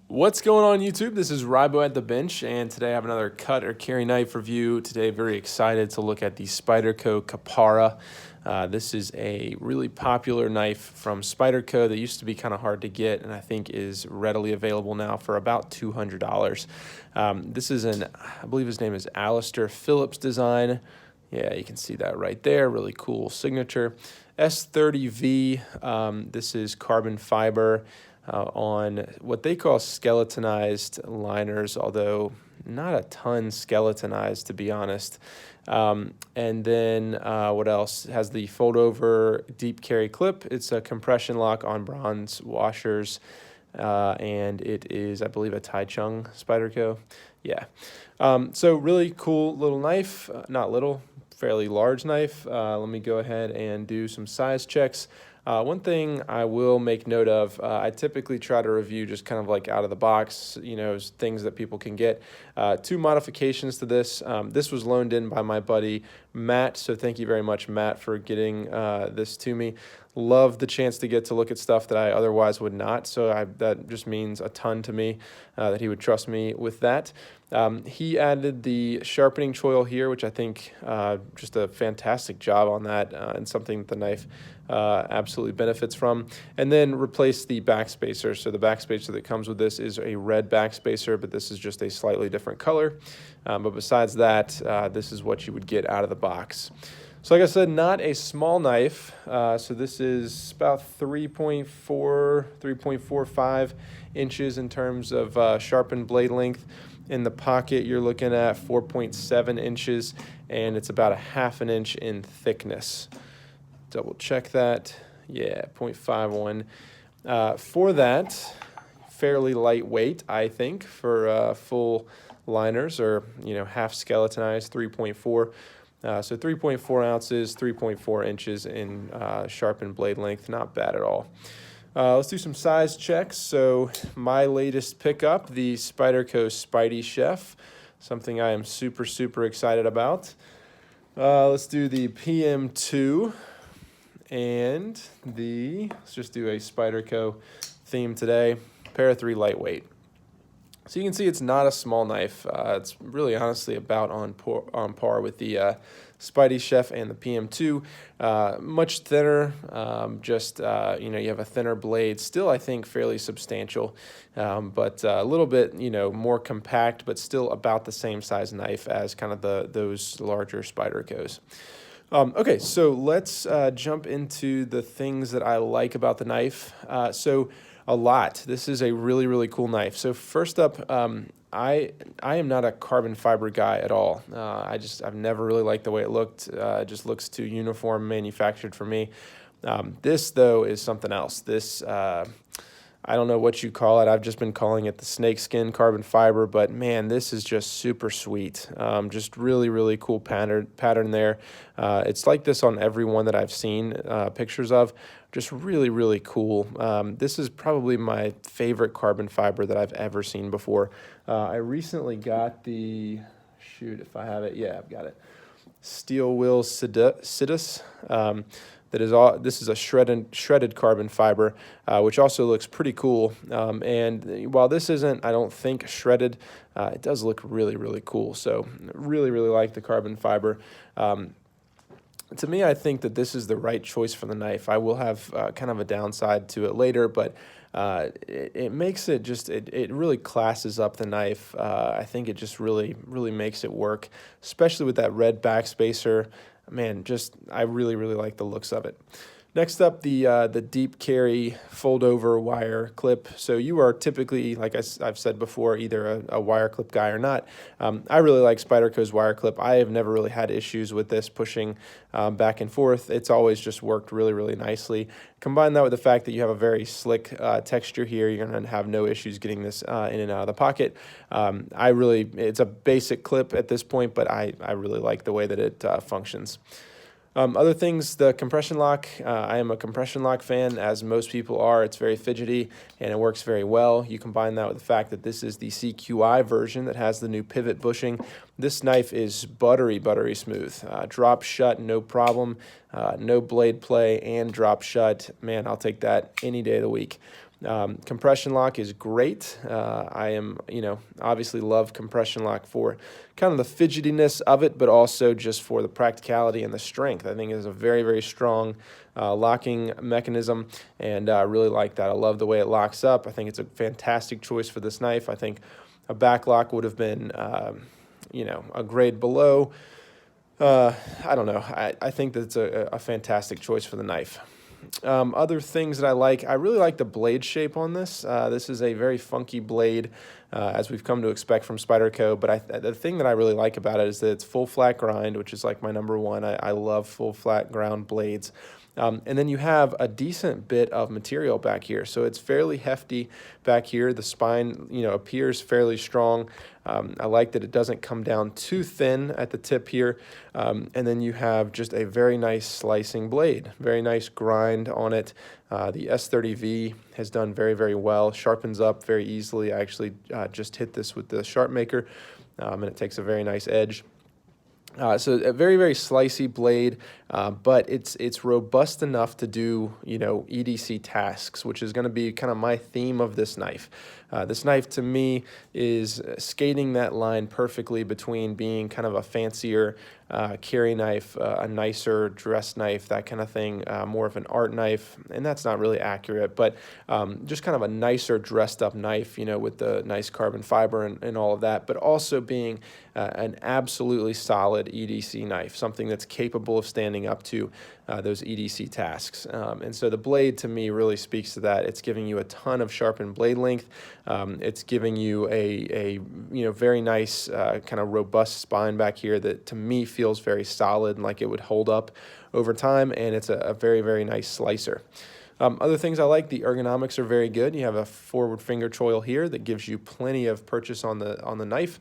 What's going on YouTube? This is Rybo at the bench, and today I have another cut or carry knife review. Today, very excited to look at the Spyderco Kapara. This is a really popular knife from Spyderco that used to be kind of hard to get, and I think is readily available now for about $200. This is I believe his name is Alistair Phillips design. Yeah, you can see that right there. Really cool signature. S30V. This is carbon fiber. On what they call skeletonized liners, although not a ton skeletonized, to be honest. And then what else? It has the fold-over deep carry clip. It's a compression lock on bronze washers, and it is, I believe, a Taichung Spyderco. Yeah. So really cool little knife. Not little, fairly large knife. Let me go ahead and do some size checks. One thing I will make note of, I typically try to review just kind of like out of the box, things that people can get. Two modifications to this. This was loaned in by my buddy Matt, so thank you very much, Matt, for getting this to me. Love the chance to get to look at stuff that I otherwise would not, so that just means a ton to me that he would trust me with that. He added the sharpening choil here, which I think just a fantastic job on that, and something that the knife absolutely benefits from. And then replace the backspacer. So the backspacer that comes with this is a red backspacer, but this is just a slightly different color. But besides that, this is what you would get out of the box. So like I said, not a small knife. So this is about 3.45 inches in terms of sharpened blade length. In the pocket, you're looking at 4.7 inches, and it's about 1/2 inch in thickness. Double check that. Yeah, 0.51. For that, fairly lightweight, I think, for full liners, or half skeletonized, 3.4. So 3.4 ounces, 3.4 inches in sharpened blade length. Not bad at all. Let's do some size checks. So my latest pickup, the Spyderco Spidey Chef, something I am super, super excited about. Let's do the PM2 and let's just do a Spyderco theme today, pair of 3 lightweight. So you can see it's not a small knife. It's really honestly about on par with the Spidey Chef and the PM2. Much thinner, you have a thinner blade. Still, I think, fairly substantial, but a little bit, more compact, but still about the same size knife as kind of those larger Spydercos. Okay, so let's jump into the things that I like about the knife. So a lot. This is a really, really cool knife. So first up, I am not a carbon fiber guy at all. I've never really liked the way it looked. It just looks too uniform, manufactured for me. This though is something else. This I don't know what you call it. I've just been calling it the snakeskin carbon fiber, but man, this is just super sweet. Just really, really cool pattern there. It's like this on every one that I've seen pictures of. Just really, really cool. This is probably my favorite carbon fiber that I've ever seen before. I recently got if I have it. Yeah, I've got it. Steel Will Sidus. This is a shredded carbon fiber, which also looks pretty cool. And while this isn't, I don't think, shredded, it does look really, really cool. So really, really like the carbon fiber. To me, I think that this is the right choice for the knife. I will have kind of a downside to it later, but it makes it it really classes up the knife. I think it just really, really makes it work, especially with that red backspacer. Man, I really, really like the looks of it. Next up, the deep carry fold-over wire clip. So you are typically, like I've said before, either a wire clip guy or not. I really like Spyderco's wire clip. I have never really had issues with this pushing back and forth. It's always just worked really, really nicely. Combine that with the fact that you have a very slick texture here, you're going to have no issues getting this in and out of the pocket. It's a basic clip at this point, but I really like the way that it functions. Other things, the compression lock. I am a compression lock fan, as most people are. It's very fidgety, and it works very well. You combine that with the fact that this is the CQI version that has the new pivot bushing. This knife is buttery, buttery smooth. Drop shut, no problem. No blade play and drop shut. Man, I'll take that any day of the week. Compression lock is great. I am, obviously love compression lock for kind of the fidgetiness of it, but also just for the practicality and the strength. I think it is a very, very strong locking mechanism, and I really like that. I love the way it locks up. I think it's a fantastic choice for this knife. I think a back lock would have been, a grade below. I don't know. I think that's a fantastic choice for the knife. Other things that I really like the blade shape on this. This is a very funky blade, as we've come to expect from Spyderco, but the thing that I really like about it is that it's full flat grind, which is like my number one. I love full flat ground blades. And then you have a decent bit of material back here. So it's fairly hefty back here. The spine, appears fairly strong. I like that it doesn't come down too thin at the tip here. And then you have just a very nice slicing blade, very nice grind on it. The S30V has done very, very well, sharpens up very easily. I actually just hit this with the sharp maker, and it takes a very nice edge. So a very, very slicey blade, but it's robust enough to do, EDC tasks, which is going to be kind of my theme of this knife. This knife, to me, is skating that line perfectly between being kind of a fancier carry knife, a nicer dress knife, that kind of thing, more of an art knife, and that's not really accurate, but just kind of a nicer dressed up knife, with the nice carbon fiber and all of that, but also being an absolutely solid EDC knife, something that's capable of standing up to those EDC tasks. And so the blade, to me, really speaks to that. It's giving you a ton of sharpened blade length. It's giving you a very nice kind of robust spine back here that, to me, feels very solid and like it would hold up over time, and it's a very, very nice slicer. Other things I like, the ergonomics are very good. You have a forward finger choil here that gives you plenty of purchase on the knife,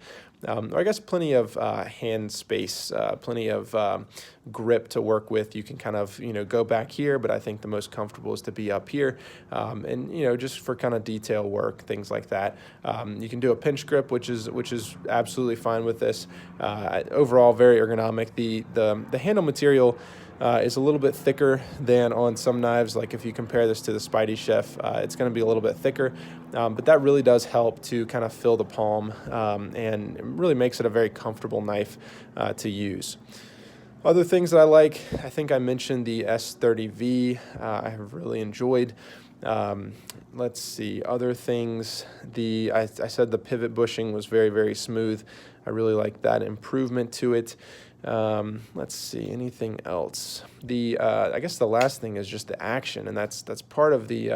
or I guess plenty of hand space, plenty of grip to work with. You can kind of go back here, but I think the most comfortable is to be up here, and just for kind of detail work, things like that. You can do a pinch grip, which is absolutely fine with this. Overall, very ergonomic. The handle material is a little bit thicker than on some knives. Like if you compare this to the Spidey Chef, it's going to be a little bit thicker, but that really does help to kind of fill the palm, and it really makes it a very comfortable knife to use. Other things that I think I mentioned the S30V. I have really enjoyed. Let's see, other things. I said the pivot bushing was very, very smooth. I really like that improvement to it. Let's see, anything else? I guess the last thing is just the action, and that's part of the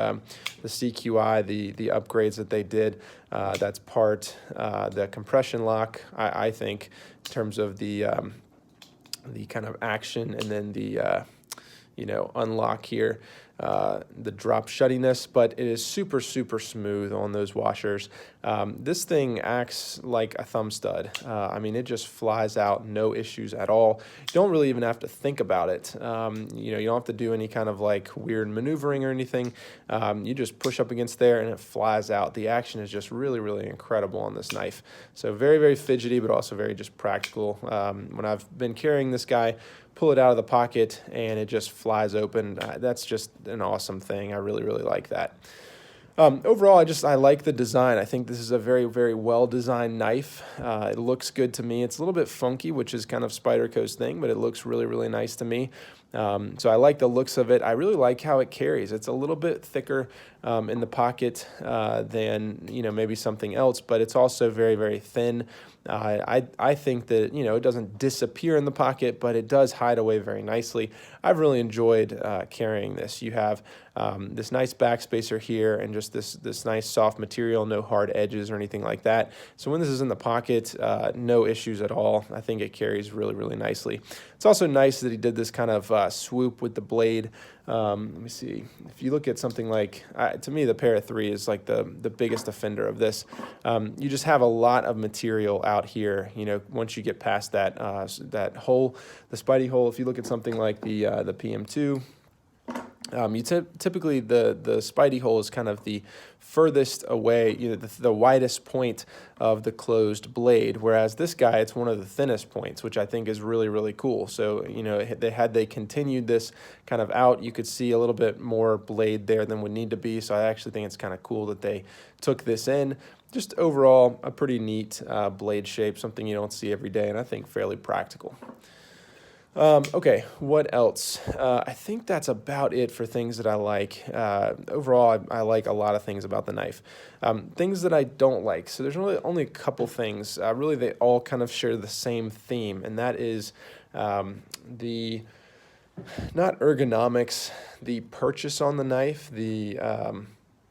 CQI, the upgrades that they did. That's part the compression lock, I think, in terms of the kind of action, and then the unlock here. The drop shuttiness, but it is super, super smooth on those washers. This thing acts like a thumb stud. I mean, it just flies out, no issues at all. You don't really even have to think about it. You don't have to do any kind of like weird maneuvering or anything. You just push up against there and it flies out. The action is just really, really incredible on this knife. So very, very fidgety, but also very just practical. When I've been carrying this guy, pull it out of the pocket and it just flies open. That's just an awesome thing. I really, really like that. Overall, I like the design. I think this is a very, very well-designed knife. It looks good to me. It's a little bit funky, which is kind of Spyderco's thing, but it looks really, really nice to me. So I like the looks of it. I really like how it carries. It's a little bit thicker in the pocket than maybe something else, but it's also very, very thin. I think that it doesn't disappear in the pocket, but it does hide away very nicely. I've really enjoyed carrying this. You have this nice backspacer here and just this nice soft material, no hard edges or anything like that. So when this is in the pocket, no issues at all. I think it carries really, really nicely. It's also nice that he did this kind of swoop with the blade. Let me see. If you look at something like, to me, the Para 3 is like the biggest offender of this. You just have a lot of material out here. Once you get past that hole, the Spidey hole. If you look at something like the PM2, Typically the Spidey hole is kind of the furthest away, the widest point of the closed blade, whereas this guy, it's one of the thinnest points, which I think is really, really cool. So, they continued this kind of out, you could see a little bit more blade there than would need to be. So I actually think it's kind of cool that they took this in. Just overall, a pretty neat blade shape, something you don't see every day, and I think fairly practical. Okay, what else? I think that's about it for things that I like. Overall, I like a lot of things about the knife. Things that I don't like. So there's really only a couple things. Really, they all kind of share the same theme, and that is the, not ergonomics, the purchase on the knife, the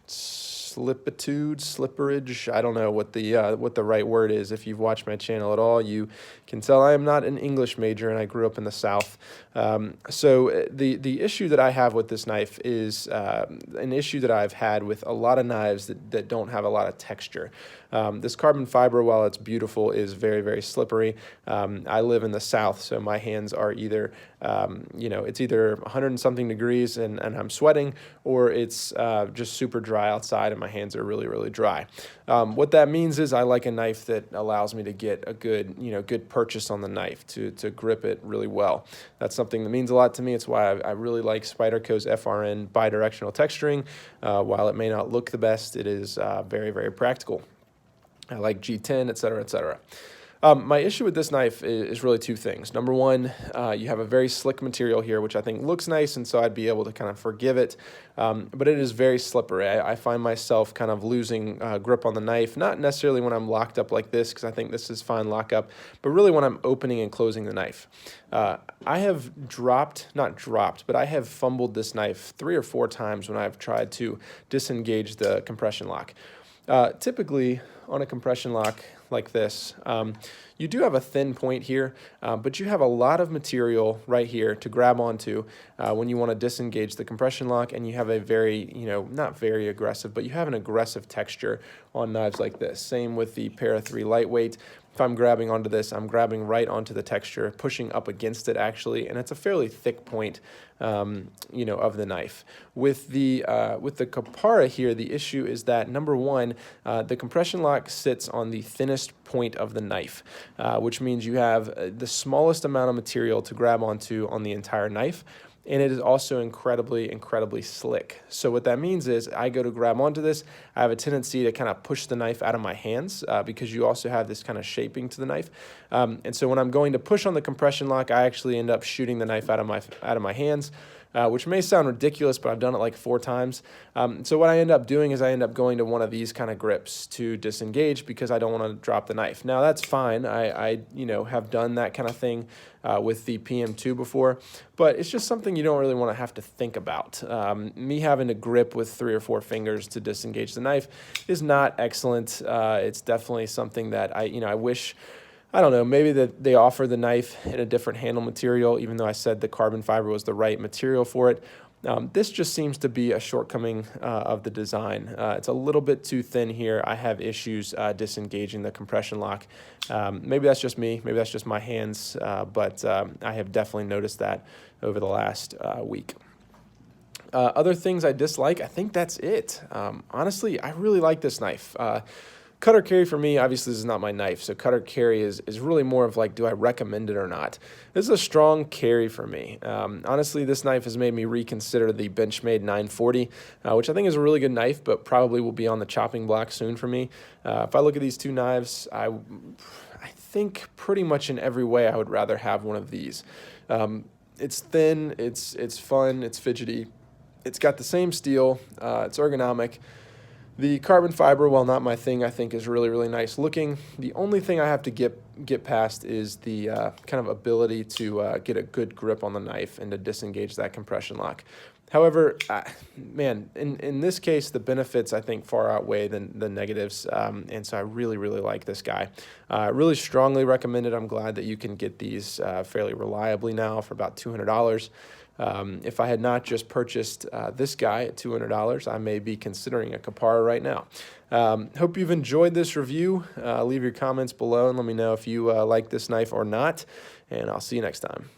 slipperage. I don't know what the right word is. If you've watched my channel at all, you can tell I am not an English major, and I grew up in the South. So the issue that I have with this knife is an issue that I've had with a lot of knives that don't have a lot of texture. This carbon fiber, while it's beautiful, is very, very slippery. I live in the South, so my hands are either, it's either 100 and something degrees and I'm sweating, or it's just super dry outside and my hands are really, really dry. What that means is I like a knife that allows me to get a good purchase on the knife, to grip it really well. That's something that means a lot to me. It's why I really like Spyderco's FRN bidirectional texturing. While it may not look the best, it is very, very practical. I like G10, et cetera, et cetera. My issue with this knife is really two things. Number one, you have a very slick material here, which I think looks nice, and so I'd be able to kind of forgive it. But it is very slippery. I find myself kind of losing grip on the knife, not necessarily when I'm locked up like this, because I think this is fine lockup, but really when I'm opening and closing the knife. I have not dropped, but I have fumbled this knife 3 or 4 times when I've tried to disengage the compression lock. Typically, on a compression lock like this, you do have a thin point here, but you have a lot of material right here to grab onto when you want to disengage the compression lock, and you have a very, not very aggressive, but you have an aggressive texture on knives like this. Same with the Para 3 lightweight. If I'm grabbing onto this, I'm grabbing right onto the texture, pushing up against it actually, and it's a fairly thick point, of the knife. With the Kapara here, the issue is that, number one, the compression lock sits on the thinnest point of the knife, which means you have the smallest amount of material to grab onto on the entire knife. And it is also incredibly, incredibly slick. So what that means is I go to grab onto this, I have a tendency to kind of push the knife out of my hands because you also have this kind of shaping to the knife. And so when I'm going to push on the compression lock, I actually end up shooting the knife out of my hands. Which may sound ridiculous, but I've done it like 4 times. So what I end up doing is I end up going to one of these kind of grips to disengage because I don't want to drop the knife. Now that's fine. I have done that kind of thing with the PM2 before, but it's just something you don't really want to have to think about. Me having to grip with 3 or 4 fingers to disengage the knife is not excellent. It's definitely something that I wish. I don't know, maybe that they offer the knife in a different handle material, even though I said the carbon fiber was the right material for it. This just seems to be a shortcoming of the design. It's a little bit too thin here. I have issues disengaging the compression lock. Maybe that's just me, maybe that's just my hands, but I have definitely noticed that over the last week. Other things I dislike, I think that's it. Honestly, I really like this knife. Cutter carry for me, obviously this is not my knife, so cutter carry is really more of like, do I recommend it or not? This is a strong carry for me. Honestly, this knife has made me reconsider the Benchmade 940, which I think is a really good knife, but probably will be on the chopping block soon for me. If I look at these 2 knives, I think pretty much in every way I would rather have one of these. It's thin, it's fun, it's fidgety, it's got the same steel, it's ergonomic. The carbon fiber, while not my thing, I think is really, really nice looking. The only thing I have to get past is the kind of ability to get a good grip on the knife and to disengage that compression lock. However, man, in this case, the benefits, I think, far outweigh the negatives, and so I really, really like this guy. Really strongly recommend it. I'm glad that you can get these fairly reliably now for about $200. If I had not just purchased this guy at $200, I may be considering a Kapara right now. Hope you've enjoyed this review. Leave your comments below and let me know if you like this knife or not, and I'll see you next time.